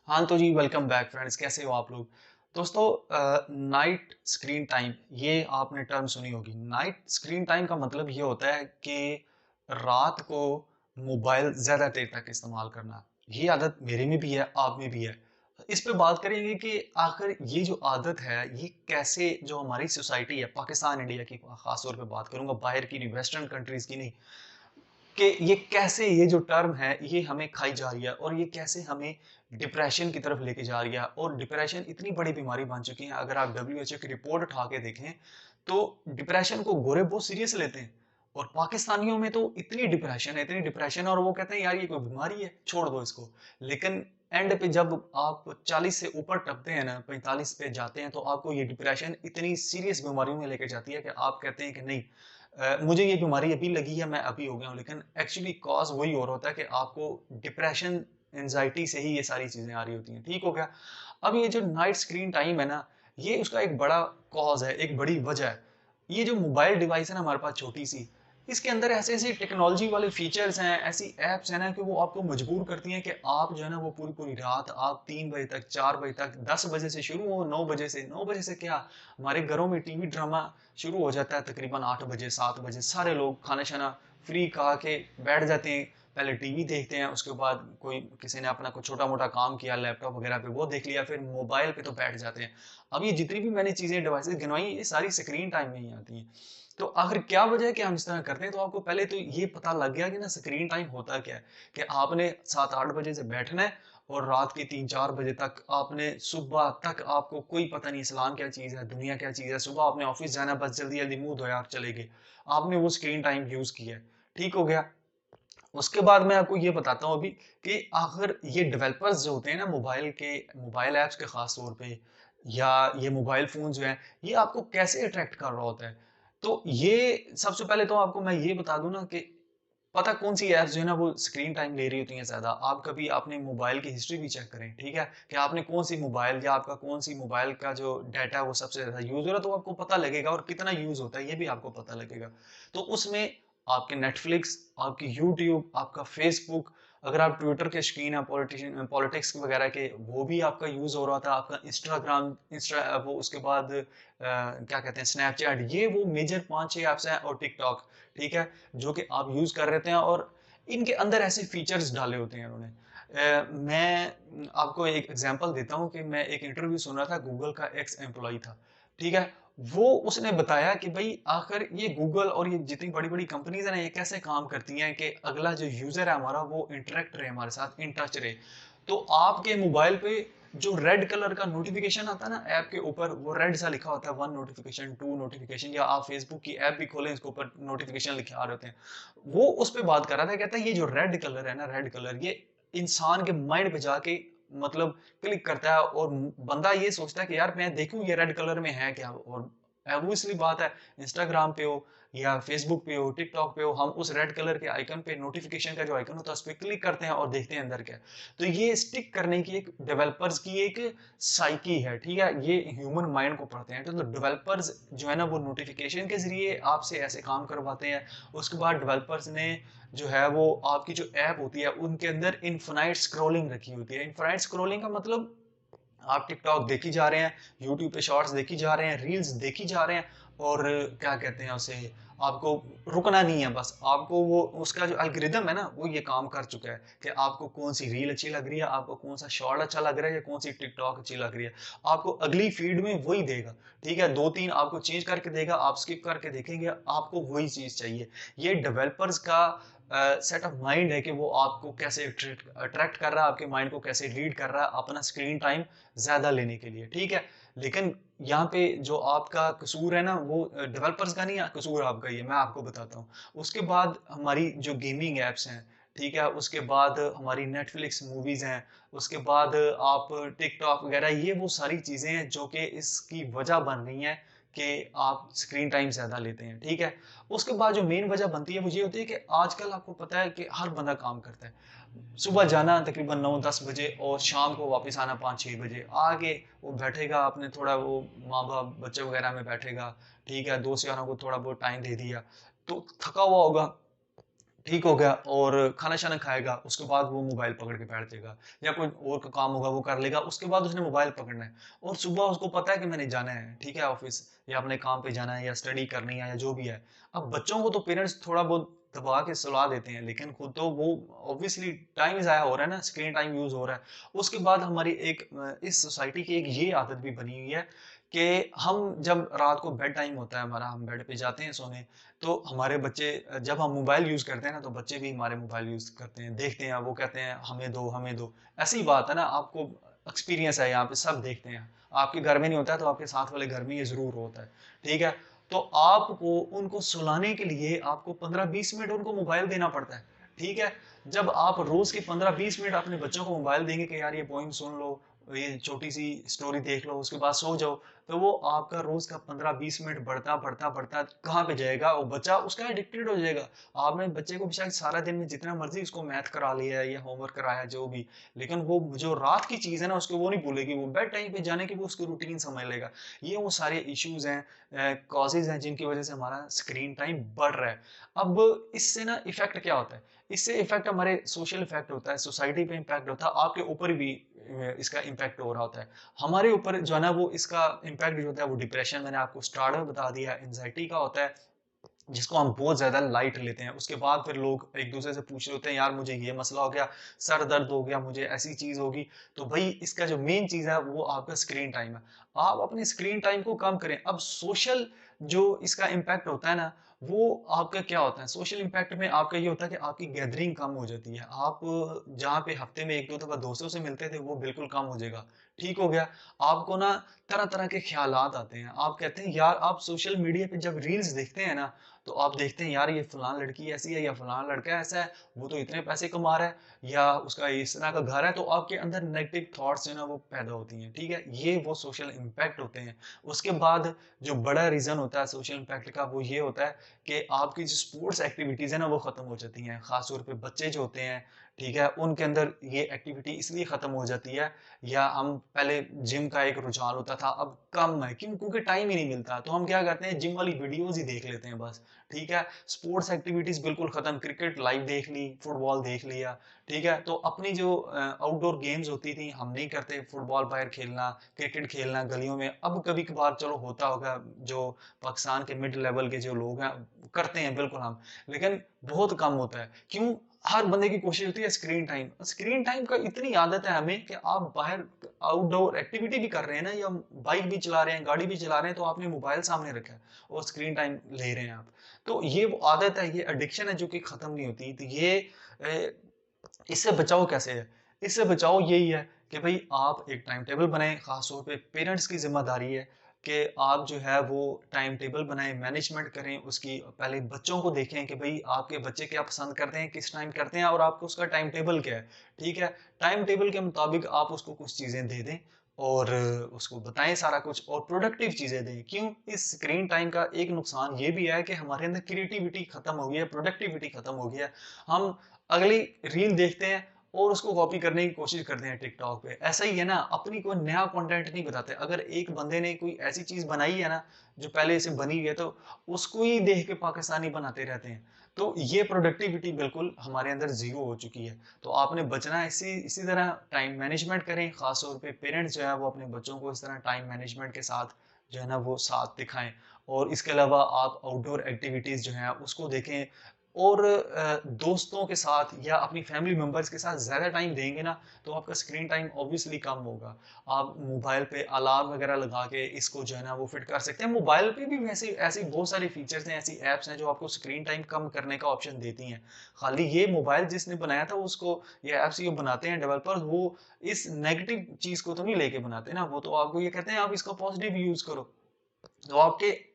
हाँ तो जी welcome back friends, कैसे हो आप लोग। दोस्तों, नाइट स्क्रीन टाइम, ये आपने टर्म सुनी होगी। नाइट स्क्रीन टाइम का मतलब ये होता है कि रात को मोबाइल ज़्यादा देर तक इस्तेमाल करना। ये आदत मेरे में भी है, आप में भी है। इस पे बात करेंगे कि आखिर ये जो आदत है, ये कैसे जो हमारी सोसाइटी है, पाकिस्तान इंडिया की खास तौर पे बात करूंगा, बाहर की नहीं, वेस्टर्न कंट्रीज की नहीं, कि ये कैसे ये जो टर्म है ये हमें खाई जा रही है और ये कैसे हमें डिप्रेशन की तरफ लेके जा रही है। और डिप्रेशन इतनी बड़ी बीमारी बन चुकी है, अगर आप डब्ल्यूएचओ की रिपोर्ट उठा के देखें तो डिप्रेशन को गोरे बहुत सीरियस लेते हैं। और पाकिस्तानियों में तो इतनी डिप्रेशन है और वो कहते हैं यार ये कोई बीमारी है, छोड़ दो इसको। लेकिन एंड पे जब आप 40 से ऊपर टपते हैं ना, 45 पे जाते हैं, तो आपको ये डिप्रेशन इतनी सीरियस बीमारियों में लेके जाती है कि आप कहते हैं कि नहीं, मुझे ये बीमारी अभी लगी है, मैं अभी हो गया हूँ। लेकिन एक्चुअली कॉज वही और होता है कि आपको डिप्रेशन, एंजाइटी से ही ये सारी चीजें आ रही होती हैं। ठीक हो गया। अब ये जो नाइट स्क्रीन टाइम है ना, ये उसका एक बड़ा कॉज है, एक बड़ी वजह है। ये जो मोबाइल डिवाइस है ना हमारे पास छोटी सी, इसके अंदर ऐसे ऐसे टेक्नोलॉजी वाले फीचर्स हैं, ऐसी एप्स हैं ना कि वो आपको मजबूर करती हैं कि आप जो है ना वो पूरी पूरी रात, आप 3 बजे तक, 4 बजे तक, 10 बजे से शुरू हो, 9 बजे से, 9 बजे से क्या, हमारे घरों में टीवी ड्रामा शुरू हो जाता है तकरीबन 8 बजे, 7 बजे। सारे लोग खाना शाना फ्री खा के बैठ जाते हैं, पहले टीवी देखते हैं, उसके बाद कोई किसी ने अपना कुछ छोटा मोटा काम किया लैपटॉप वगैरह पे, वो देख लिया, फिर मोबाइल पे तो बैठ जाते हैं। अब ये जितनी भी मैंने चीजें डिवाइसेस गिनवाई, ये सारी स्क्रीन टाइम में ही आती हैं। तो आखिर क्या वजह है कि हम इस तरह करते हैं। तो आपको पहले तो ये पता लग गया कि ना स्क्रीन टाइम होता क्या है, कि आपने 7-8 बजे से बैठना है और रात के 3-4 बजे तक, आपने सुबह तक आपको कोई पता नहीं इस्लाम क्या चीज है, दुनिया क्या चीज है। सुबह आपने ऑफिस जाना, बस जल्दी जल्दी मुंह धोया और चले गए, आपने वो स्क्रीन टाइम यूज किया है। ठीक हो गया। उसके बाद मैं आपको ये बताता हूँ अभी कि आखिर ये डेवलपर्स जो होते हैं ना मोबाइल के, मोबाइल ऐप्स के खास तौर पे, या ये मोबाइल फोन जो है, ये आपको कैसे अट्रैक्ट कर रहा होता है। तो ये सबसे पहले तो आपको मैं ये बता दूं ना कि पता कौन सी ऐप्स जो है ना वो स्क्रीन टाइम ले रही होती हैं ज्यादा। आप कभी अपने मोबाइल की हिस्ट्री भी चेक करें, ठीक है, कि आपने कौन सी मोबाइल, या आपका कौन सी मोबाइल का जो डाटा है वो सबसे ज्यादा यूज हो रहा है, तो आपको पता लगेगा। और कितना यूज होता है ये भी आपको पता लगेगा। तो उसमें आपके नेटफ्लिक्स, आपकी यूट्यूब, आपका फेसबुक, अगर आप ट्विटर के शौकीन है, पॉलिटिशियन पॉलिटिक्स वगैरह के, वो भी आपका यूज हो रहा था। आपका इंस्टाग्राम, वो उसके बाद क्या कहते हैं, स्नैपचैट, ये वो मेजर 5-6 ऐप्स हैं, और टिकटॉक, ठीक है, जो कि आप यूज कर रहे थे। और इनके अंदर ऐसे फीचर्स डाले होते हैं इन्होंने। मैं आपको एक एग्जांपल देता हूँ कि मैं एक इंटरव्यू सुन रहा था, गूगल का एक्स एम्प्लॉय था, ठीक है। वो उसने बताया कि भाई आखिर ये गूगल और ये जितनी बड़ी बड़ी कंपनीज है ना, ये कैसे काम करती हैं कि अगला जो यूजर है हमारा, वो इंटरेक्ट रहे हमारे साथ, इन टच रहे। तो आपके मोबाइल पे जो रेड कलर का नोटिफिकेशन आता है ना ऐप के ऊपर, वो रेड सा लिखा होता है, 1 नोटिफिकेशन, 2 नोटिफिकेशन, या आप फेसबुक की ऐप भी खोलें, इसके ऊपर नोटिफिकेशन लिखे आ रहे होते हैं। वो उस पे बात कर रहा था, कहता है ये जो रेड कलर है ना, रेड कलर, ये इंसान के माइंड पे जाके मतलब क्लिक करता है, और बंदा ये सोचता है कि यार मैं देखूं ये रेड कलर में है क्या। और ऑब्वियसली बात है, इंस्टाग्राम पे हो या फेसबुक पे हो, टिकटॉक पे हो, हम उस रेड कलर के आइकन पे, नोटिफिकेशन का जो आइकन होता है, उस पर क्लिक करते हैं और देखते हैं अंदर क्या है। तो ये स्टिक करने की एक डेवलपर्स की एक साइकी है, ठीक है, ये ह्यूमन माइंड को पढ़ते हैं। तो डेवलपर्स जो है ना, वो नोटिफिकेशन के जरिए आपसे ऐसे काम करवाते हैं। उसके बाद डेवलपर्स ने जो है वो आपकी जो ऐप होती है उनके अंदर इनफिनाइट स्क्रॉलिंग रखी होती है। इनफिनाइट स्क्रॉलिंग का मतलब, आप टिकटॉक देखी जा रहे हैं, यूट्यूब पे शॉर्ट्स देखी जा रहे हैं, रील्स देखी जा रहे हैं, और क्या कहते हैं उसे, आपको रुकना नहीं है। बस आपको वो उसका जो एल्गोरिदम है ना, वो ये काम कर चुका है कि आपको कौन सी रील अच्छी लग रही है, आपको कौन सा शॉर्ट अच्छा लग रहा है, या कौन सी टिकटॉक अच्छी लग रही है, आपको अगली फीड में वही देगा। ठीक है, 2-3 आपको चेंज करके देगा, आप स्किप करके देखेंगे, आपको वही चीज चाहिए। ये डेवलपर्स का सेट ऑफ माइंड है कि वो आपको कैसे अट्रैक्ट कर रहा है, आपके माइंड को कैसे लीड कर रहा है अपना स्क्रीन टाइम ज्यादा लेने के लिए, ठीक है। लेकिन यहाँ पे जो आपका कसूर है ना, वो डेवलपर्स का नहीं है, कसूर आपका ही है, मैं आपको बताता हूँ। उसके बाद हमारी जो गेमिंग एप्स हैं, ठीक है, उसके बाद हमारी नेटफ्लिक्स मूवीज हैं, उसके बाद आप टिकटॉक वगैरह, ये वो सारी चीजें हैं जो कि इसकी वजह बन रही हैं कि आप स्क्रीन टाइम ज्यादा लेते हैं, ठीक है। उसके बाद जो मेन वजह बनती है वो ये होती है कि आजकल आपको पता है कि हर बंदा काम करता है। सुबह जाना तकरीबन 9-10 बजे, और शाम को वापस आना 5-6 बजे। आगे वो बैठेगा अपने, थोड़ा वो माँ बाप बच्चे वगैरह में बैठेगा, ठीक है, दोस्त यारों को थोड़ा बहुत टाइम दे दिया, तो थका हुआ होगा, ठीक हो गया और खाना-शाना खाएगा, उसके बाद वो मोबाइल पकड़ के बैठ जाएगा या कोई और का काम होगा वो कर लेगा, उसके बाद उसने मोबाइल पकड़ना है और सुबह उसको पता है कि मैंने जाना है, ठीक है, ऑफ़िस या अपने काम पे जाना है या स्टडी करनी है या जो भी है। अब बच्चों को तो पेरेंट्स थोड़ा बहुत दबा के सुला देते हैं, लेकिन खुद तो वो ऑब्वियसली टाइम ज़ाया हो रहा है ना, स्क्रीन टाइम यूज़ हो रहा है। उसके बाद हमारी एक इस सोसाइटी की एक ये आदत भी बनी हुई है कि हम जब रात को बेड टाइम होता है हमारा, हम बेड पे जाते हैं सोने, तो हमारे बच्चे जब हम मोबाइल यूज़ करते हैं ना, तो बच्चे भी हमारे मोबाइल यूज़ करते हैं, देखते हैं, वो कहते हैं हमें दो, हमें दो। ऐसी बात है ना, आपको एक्सपीरियंस है यहाँ पे, सब देखते हैं। आपके घर में नहीं होता है तो आपके साथ वाले घर में ये ज़रूर होता है, ठीक है? तो आपको उनको सुलाने के लिए आपको 15-20 मिनट उनको मोबाइल देना पड़ता है, ठीक है? जब आप रोज़ के 15-20 मिनट अपने बच्चों को मोबाइल देंगे कि यार ये पोएम सुन लो, ये छोटी-सी स्टोरी देख लो, उसके बाद सो जाओ, तो वो आपका रोज का 15-20 मिनट बढ़ता कहाँ पे जाएगा, वो बच्चा उसका एडिक्टेड हो जाएगा। आपने बच्चे को बेशक सारा दिन में जितना मर्जी उसको मैथ करा लिया है या होमवर्क कराया जो भी, लेकिन वो जो रात की चीज है ना उसको वो नहीं भूलेगी, वो बेड टाइम पे जाने की वो उसकी रूटीन समझ लेगा। ये वो सारे इश्यूज हैं, कॉजेज हैं जिनकी वजह से हमारा स्क्रीन टाइम बढ़ रहा है। अब इससे ना इफेक्ट क्या होता है, इससे इफेक्ट हमारे सोशल इफेक्ट होता है, सोसाइटी पे इम्पैक्ट होता है, आपके ऊपर भी इसका इम्पैक्ट हो रहा होता है। हमारे ऊपर जो है ना वो इसका इम्पैक्ट जो होता है वो डिप्रेशन, मैंने आपको स्टार्ट में बता दिया, एंजाइटी का होता है, जिसको हम बहुत ज़्यादा लाइट लेते हैं। उसके बाद फिर लोग एक-दूसरे से पूछ रहे होते हैं, यार मुझे ये मसला हो गया, सर दर्द हो गया, मुझे ऐसी चीज़ होगी। तो भई इसका जो मेन चीज़ है वो आपका स्क्रीन टाइम है। आप अपने स्क्रीन टाइम को कम करें। अब सोशल जो इसका इम्पैक्ट होता है ना, वो आपका क्या होता है? सोशल इम्पैक्ट में आपका ये होता है कि आपकी गैदरिंग कम हो जाती है। आप जहाँ पे हफ्ते में 1-2 दफ़ा दोस्तों से मिलते थे, वो बिल्कुल कम हो जाएगा। ठीक हो गया? आपको ना तरह-तरह के ख़्यालात आते हैं। आप कहते हैं यार, आप सोशल मीडिया पे जब रील्स देखते हैं ना, तो आप देखते हैं यार ये फलान लड़की ऐसी है या फलान लड़का ऐसा है, वो तो इतने पैसे कमा रहा है या उसका इस तरह का घर है, तो आपके अंदर नेगेटिव थॉट्स जो है ना वो पैदा होती हैं, ठीक है? ये वो सोशल इम्पैक्ट होते हैं। उसके बाद जो बड़ा रीज़न होता है सोशल इम्पैक्ट का, वो ये होता है कि आपकी जो स्पोर्ट्स एक्टिविटीज़ है ना वो ख़त्म हो जाती हैं। ख़ास तौर पे बच्चे जो होते हैं, ठीक है? उनके अंदर ये एक्टिविटी इसलिए ख़त्म हो जाती है, या हम पहले जिम का एक रुझान होता था, अब कम है, क्यों? क्योंकि टाइम ही नहीं मिलता। तो हम क्या करते हैं, जिम वाली वीडियोज़ ही देख लेते हैं बस। ठीक है? स्पोर्ट्स एक्टिविटीज़ बिल्कुल खत्म, क्रिकेट लाइव देख ली, फुटबॉल देख लिया, ठीक है? तो अपनी जो आउटडोर गेम्स होती थी, हम नहीं करते, फुटबॉल बाहर खेलना, क्रिकेट खेलना गलियों में, अब कभी-कभार चलो होता होगा, जो पाकिस्तान के मिड लेवल के जो लोग हैं, करते हैं बिल्कुल हम, लेकिन बहुत कम होता है। क्यों? हर बंदे की कोशिश होती है स्क्रीन टाइम। स्क्रीन टाइम का इतनी आदत है हमें कि आप बाहर आउटडोर एक्टिविटी भी कर रहे हैं ना, या बाइक भी चला रहे हैं, गाड़ी भी चला रहे हैं, तो आपने मोबाइल सामने रखा है और स्क्रीन टाइम ले रहे हैं आप। तो ये वो आदत है, ये एडिक्शन है जो कि खत्म नहीं होती। तो ये इससे बचाव कैसे है? इससे बचाव यही है कि भई आप एक टाइम टेबल बनाएँ, ख़ास तौर पे पेरेंट्स की ज़िम्मेदारी है कि आप जो है वो टाइम टेबल बनाएँ, मैनेजमेंट करें उसकी। पहले बच्चों को देखें कि भई आपके बच्चे क्या पसंद करते हैं, किस टाइम करते हैं और आपको उसका टाइम टेबल क्या है, ठीक है? टाइम टेबल के मुताबिक आप उसको कुछ चीज़ें दे दें और उसको बताएँ सारा कुछ, और प्रोडक्टिव चीज़ें दें। क्यों? इस स्क्रीन टाइम का एक नुकसान ये भी है कि हमारे अंदर क्रिएटिविटी खत्म हो गई है, प्रोडक्टिविटी खत्म हो गई है। हम अगली रील देखते हैं और उसको कॉपी करने की कोशिश करते हैं टिकटॉक पे। ऐसा ही है ना, अपनी कोई नया कंटेंट नहीं बताते। अगर एक बंदे ने कोई ऐसी चीज़ बनाई है ना, जो पहले से बनी हुई है, तो उसको ही देख के पाकिस्तानी बनाते रहते हैं। तो ये प्रोडक्टिविटी बिल्कुल हमारे अंदर ज़ीरो हो चुकी है। तो आपने बचना है, इसी इसी तरह टाइम मैनेजमेंट करें, ख़ास तौर पे पेरेंट्स जो है वो अपने बच्चों को इस तरह टाइम मैनेजमेंट के साथ जो है ना वो साथ दिखाएँ। और इसके अलावा आप आउटडोर एक्टिविटीज़ जो हैं उसको देखें, और दोस्तों के साथ या अपनी फैमिली मेंबर्स के साथ ज़्यादा टाइम देंगे ना, तो आपका स्क्रीन टाइम ऑब्वियसली कम होगा। आप मोबाइल पे अलार्म वगैरह लगा के इसको जो है ना वो फिट कर सकते हैं। मोबाइल पे भी वैसे ऐसी बहुत सारी फीचर्स हैं, ऐसी ऐप्स हैं जो आपको स्क्रीन टाइम कम करने का ऑप्शन देती हैं। खाली ये मोबाइल जिसने बनाया था उसको, ये ऐप्स जो बनाते हैं डेवलपर्स, वो इस नेगेटिव चीज़ को तो नहीं लेके बनाते ना, वो तो आपको ये कहते हैं आप इसका पॉजिटिव यूज़ करो। तो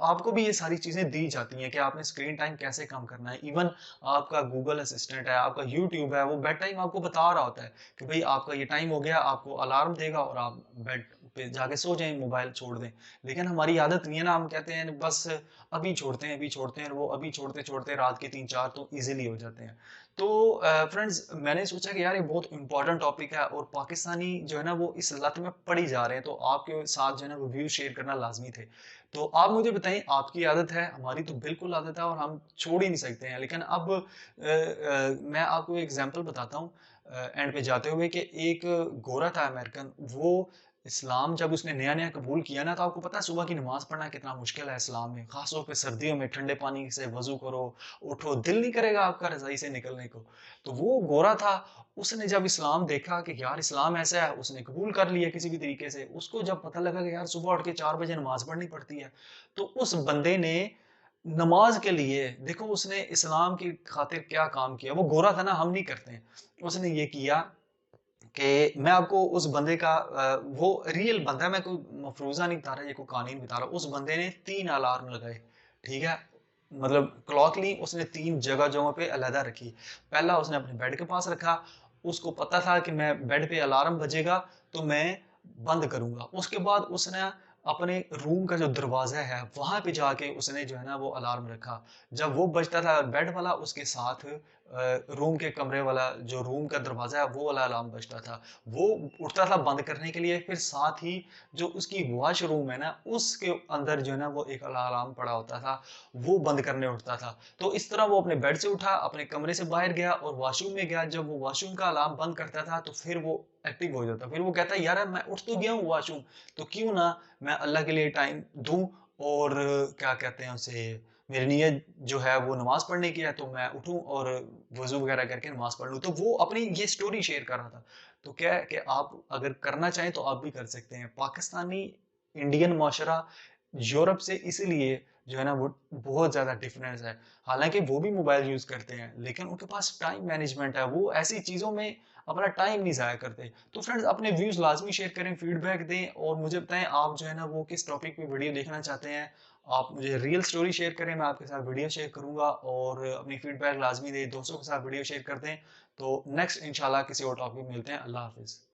आपको भी ये सारी चीज़ें दी जाती हैं कि आपने स्क्रीन टाइम कैसे कम करना है। इवन आपका गूगल असिस्टेंट है, आपका यूट्यूब है, वो बेड टाइम आपको बता रहा होता है कि भई आपका ये टाइम हो गया, आपको अलार्म देगा और आप बेड पे जाके सो जाएँ, मोबाइल छोड़ दें। लेकिन हमारी आदत नहीं है ना, हम कहते हैं बस अभी छोड़ते हैं, और वो अभी छोड़ते-छोड़ते रात के 3-4 तो ईज़िली हो जाते हैं। तो फ्रेंड्स, मैंने सोचा कि यार ये बहुत इम्पोर्टेंट टॉपिक है और पाकिस्तानी जो है ना वो इस लत में पड़ ही जा रहे हैं, तो आपके साथ जो है ना वो व्यूज़ शेयर करना लाज़मी थे। तो आप मुझे बताएँ, आपकी आदत है, हमारी तो बिल्कुल आदत है और हम छोड़ ही नहीं सकते हैं। लेकिन अब मैं आपको एक एग्ज़ाम्पल बताता हूँ एंड पे जाते हुए कि एक गोरा था अमेरिकन, वो इस्लाम जब उसने नया-नया कबूल किया ना, तो आपको पता है सुबह की नमाज़ पढ़ना कितना मुश्किल है इस्लाम में। ख़ास तौर पे सर्दियों में ठंडे पानी से वज़ू करो, उठो, दिल नहीं करेगा आपका रज़ाई से निकलने को। तो वो गोरा था, उसने जब इस्लाम देखा कि यार इस्लाम ऐसा है, उसने कबूल कर लिया किसी भी तरीके से। उसको जब पता लगा कि यार सुबह उठ के 4 बजे नमाज़ पढ़नी पड़ती है, तो उस बंदे ने नमाज़ के लिए देखो उसने इस्लाम की खातिर क्या काम किया। वो गोरा था ना, हम नहीं करते हैं। उसने ये किया कि मैं आपको उस बंदे का वो रियल बंदा है, मैं कोई मफरूज़ा नहीं बता रहा, ये कोई कहानी नहीं बता रहा। उस बंदे ने 3 अलार्म लगाए, ठीक है? मतलब क्लॉक ली, उसने 3 जगहों पे अलहदा रखी। पहला उसने अपने बेड के पास रखा, उसको पता था कि मैं बेड पे अलार्म बजेगा तो मैं बंद करूँगा। उसके बाद उसने अपने रूम का जो दरवाज़ा है, वहाँ पे जाके उसने जो है ना वो अलार्म रखा। जब वो बजता था बेड वाला, उसके साथ रूम के कमरे वाला जो रूम का दरवाज़ा है वो वाला अलार्म बजता था। वो उठता था बंद करने के लिए, फिर साथ ही जो उसकी वॉशरूम है ना, उसके अंदर जो है ना वो एक अलार्म पड़ा होता था, वो बंद करने उठता था। तो इस तरह वो अपने बेड से उठा, अपने कमरे से बाहर गया और वॉशरूम में गया। जब वो वॉशरूम का अलार्म बंद करता था, तो फिर वो एक्टिव हो जाता। फिर वो कहता है, "यार मैं उठ तो गया हूँ वॉशरूम, तो क्यों ना मैं अल्लाह के लिए टाइम दूँ और क्या कहते हैं उसे, मेरी नीयत जो है वो नमाज़ पढ़ने की है, तो मैं उठूँ और वज़ू वगैरह करके नमाज़ पढ़ लूँ।" तो वो अपनी ये स्टोरी शेयर कर रहा था। तो क्या है कि आप अगर करना चाहें तो आप भी कर सकते हैं। पाकिस्तानी इंडियन माशरा यूरोप से इसीलिए जो है ना वो बहुत ज़्यादा डिफरेंस है। हालाँकि वो भी मोबाइल यूज़ करते हैं, लेकिन उनके पास टाइम मैनेजमेंट है, वो ऐसी चीज़ों में अपना टाइम नहीं ज़ाया करते। तो फ्रेंड्स, अपने व्यूज़ लाज़मी शेयर करें, फीडबैक दें और मुझे बताएँ आप जो है ना वो किस टॉपिक पे वीडियो देखना चाहते हैं। आप मुझे रियल स्टोरी शेयर करें, मैं आपके साथ वीडियो शेयर करूँगा और अपनी फीडबैक लाज़मी दें, दोस्तों के साथ वीडियो शेयर कर दें। तो नेक्स्ट इंशाल्लाह किसी और टॉपिक में मिलते हैं। अल्लाह हाफ़िज़।